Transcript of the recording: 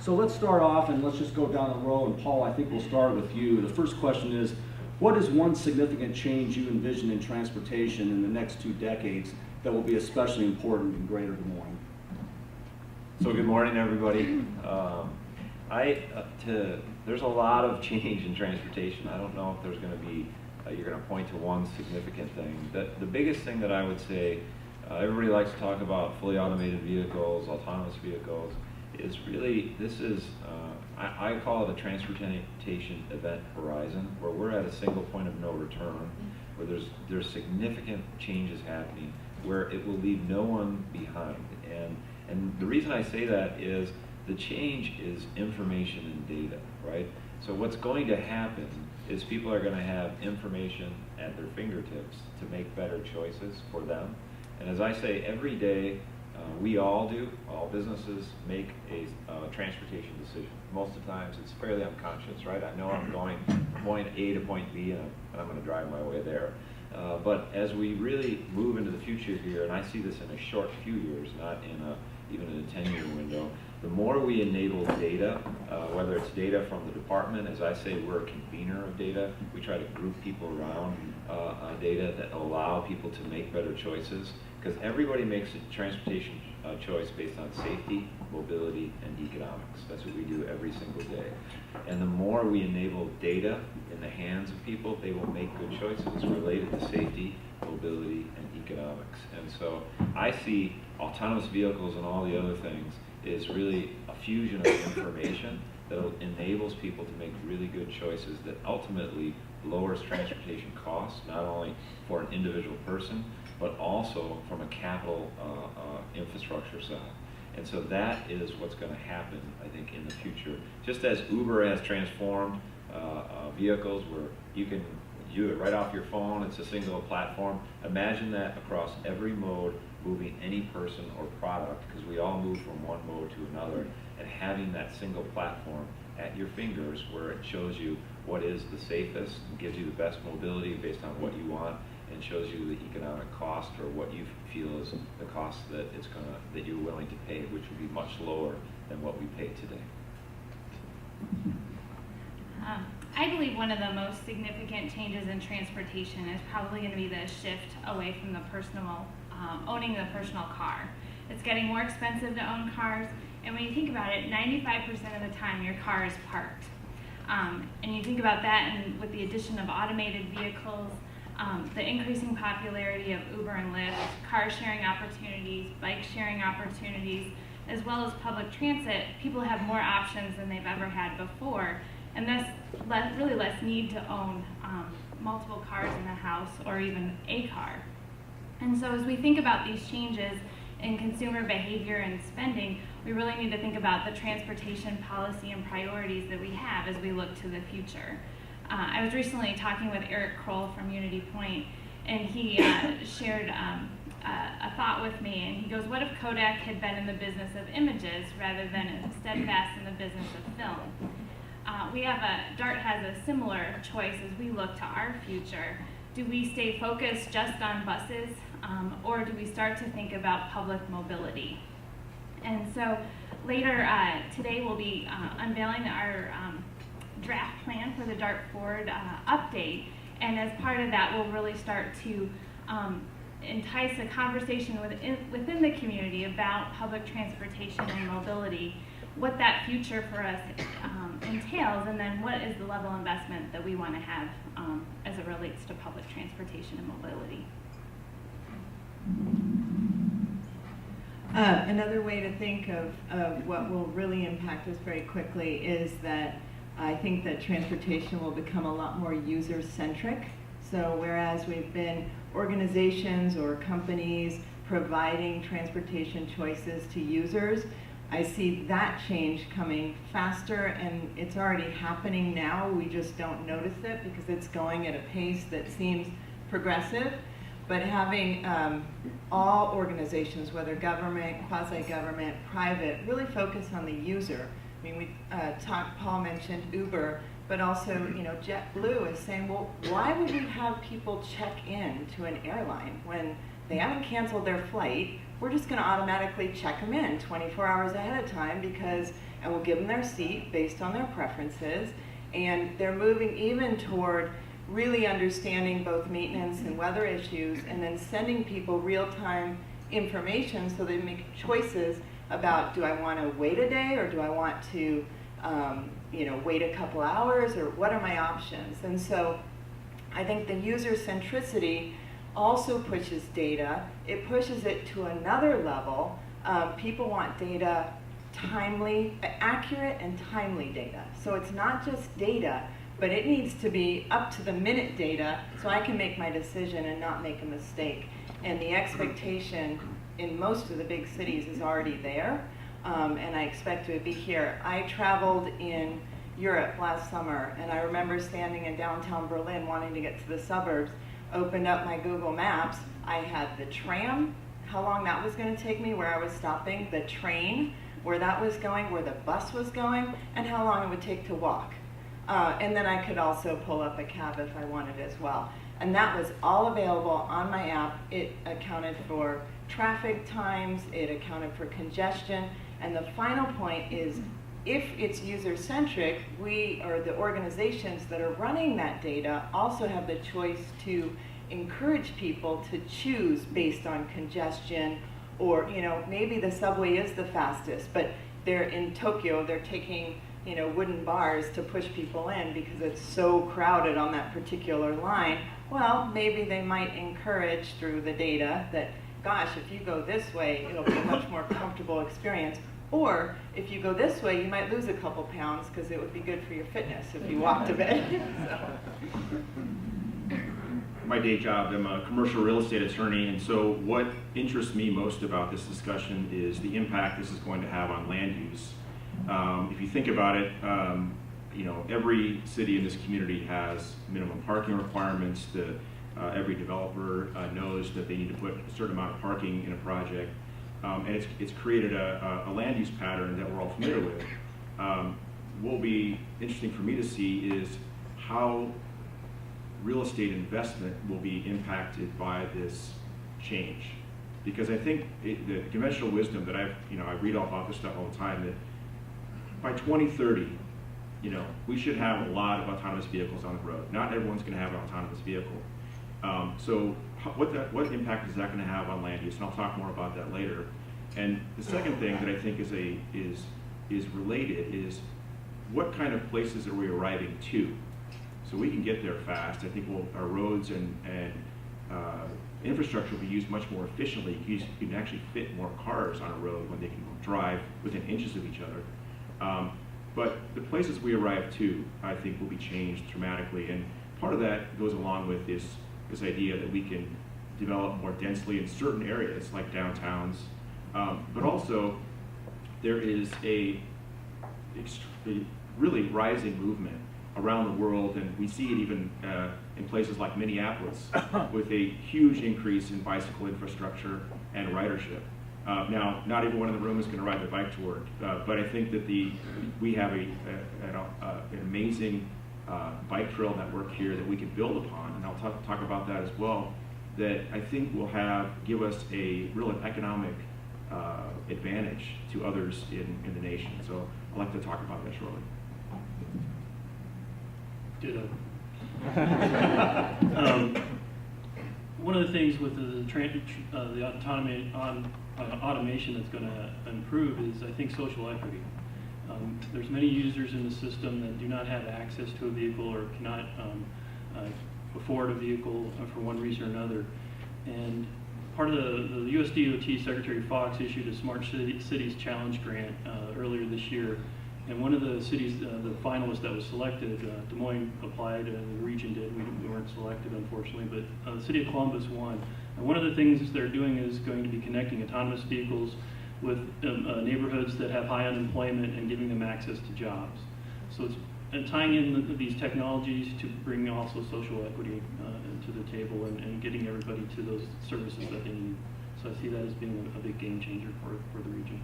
So let's start off and let's just go down the row. And Paul, I think we'll start with you. The first question is, what is one significant change you envision in transportation in the next 2 decades that will be especially important in Greater Des Moines? So good morning, everybody. There's a lot of change in transportation. I don't know if there's going to be, you're going to point to one significant thing. The biggest thing that I would say, everybody likes to talk about fully automated vehicles, autonomous vehicles, is really, I call it a transportation event horizon, where we're at a single point of no return, where there's significant changes happening, where it will leave no one behind. And the reason I say that is the change is information and data, right? So what's going to happen is people are going to have information at their fingertips to make better choices for them. And as I say, every day, all businesses make a transportation decision. Most of the times it's fairly unconscious, right? I know I'm going from point A to point B and I'm going to drive my way there. But as we really move into the future here, and I see this in a short few years, not even in a 10-year window, the more we enable data, whether it's data from the department, as I say, we're a convener of data. We try to group people around data that allow people to make better choices, because everybody makes a transportation choice based on safety, mobility, and economics. That's what we do every single day. And the more we enable data in the hands of people, they will make good choices related to safety, mobility, and economics. And so I see autonomous vehicles and all the other things is really a fusion of information that enables people to make really good choices that ultimately lowers transportation costs, not only for an individual person, but also from a capital infrastructure side. And so that is what's going to happen, I think, in the future. Just as Uber has transformed vehicles where you can do it right off your phone, it's a single platform. Imagine that across every mode, moving any person or product, because we all move from one mode to another, and having that single platform at your fingers where it shows you what is the safest and gives you the best mobility based on what you want, and shows you the economic cost or what you feel is the cost that you're willing to pay, which would be much lower than what we pay today. I believe one of the most significant changes in transportation is probably going to be the shift away from the owning the personal car. It's getting more expensive to own cars, and when you think about it, 95% of the time your car is parked. And you think about that, and with the addition of automated vehicles, the increasing popularity of Uber and Lyft, car sharing opportunities, bike sharing opportunities, as well as public transit, people have more options than they've ever had before, and thus really less need to own multiple cars in a house or even a car. And so as we think about these changes in consumer behavior and spending, we really need to think about the transportation policy and priorities that we have as we look to the future. I was recently talking with Eric Kroll from Unity Point, and he shared a thought with me, and he goes, what if Kodak had been in the business of images rather than steadfast in the business of film? DART has a similar choice as we look to our future. Do we stay focused just on buses, or do we start to think about public mobility? And so later today we'll be unveiling our draft plan for the DART Forward update, and as part of that we'll really start to entice a conversation within the community about public transportation and mobility, what that future for us entails, and then what is the level of investment that we want to have as it relates to public transportation and mobility. Another way to think of what will really impact us very quickly is that I think that transportation will become a lot more user-centric. So whereas we've been organizations or companies providing transportation choices to users, I see that change coming faster, and it's already happening now. We just don't notice it because it's going at a pace that seems progressive. But having all organizations, whether government, quasi-government, private, really focus on the user. I mean, Paul mentioned Uber, but also, JetBlue is saying, well, why would we have people check in to an airline when they haven't canceled their flight, we're just going to automatically check them in 24 hours ahead of time and we'll give them their seat based on their preferences. And they're moving even toward really understanding both maintenance and weather issues, and then sending people real-time information so they make choices about, do I want to wait a day, or do I want to wait a couple hours, or what are my options? And so I think the user centricity also pushes data. It pushes it to another level. People want data timely, accurate and timely data. So it's not just data, but it needs to be up to the minute data so I can make my decision and not make a mistake. And the expectation in most of the big cities is already there, and I expect it to be here. I traveled in Europe last summer, and I remember standing in downtown Berlin wanting to get to the suburbs, opened up my Google Maps. I had the tram, how long that was going to take me, where I was stopping, the train, where that was going, where the bus was going, and how long it would take to walk. And then I could also pull up a cab if I wanted as well. And that was all available on my app. It accounted for traffic times, it accounted for congestion, and the final point is, if it's user-centric, we, or the organizations that are running that data, also have the choice to encourage people to choose based on congestion, or maybe the subway is the fastest, but they're in Tokyo, they're taking wooden bars to push people in because it's so crowded on that particular line. Well, maybe they might encourage through the data that, gosh, if you go this way, it'll be a much more comfortable experience. Or if you go this way, you might lose a couple pounds because it would be good for your fitness if you walked a bit. My day job, I'm a commercial real estate attorney, and so what interests me most about this discussion is the impact this is going to have on land use. If you think about it, every city in this community has minimum parking requirements. Every developer knows that they need to put a certain amount of parking in a project, and it's created a land use pattern that we're all familiar with. What will be interesting for me to see is how real estate investment will be impacted by this change, because I think the conventional wisdom that I read off this stuff all the time, that by 2030, we should have a lot of autonomous vehicles on the road. Not everyone's going to have an autonomous vehicle. So what impact is that going to have on land use? And I'll talk more about that later. And the second thing that I think is related is, what kind of places are we arriving to? So we can get there fast. I think our roads and infrastructure will be used much more efficiently. You can actually fit more cars on a road when they can drive within inches of each other. But the places we arrive to, I think, will be changed dramatically. And part of that goes along with this idea that we can develop more densely in certain areas, like downtowns. But also, there is a really rising movement around the world, and we see it even in places like Minneapolis, with a huge increase in bicycle infrastructure and ridership. Now, not everyone in the room is going to ride the bike to work, but I think that we have an amazing bike trail network here that we can build upon, and I'll talk about that as well, that I think will give us a real economic advantage to others in the nation. So I'd like to talk about that shortly. Ditto. One of the things with the automation that's going to improve is, I think, social equity. There's many users in the system that do not have access to a vehicle or cannot afford a vehicle for one reason or another. And part of the US DOT Secretary Fox issued a Smart Cities Challenge grant earlier this year. And one of the cities, the finalist that was selected, Des Moines applied, and the region did. We weren't selected, unfortunately, but the city of Columbus won. And one of the things they're doing is going to be connecting autonomous vehicles with neighborhoods that have high unemployment and giving them access to jobs. So it's tying in these technologies to bring also social equity to the table and getting everybody to those services that they need. So I see that as being a big game changer for the region.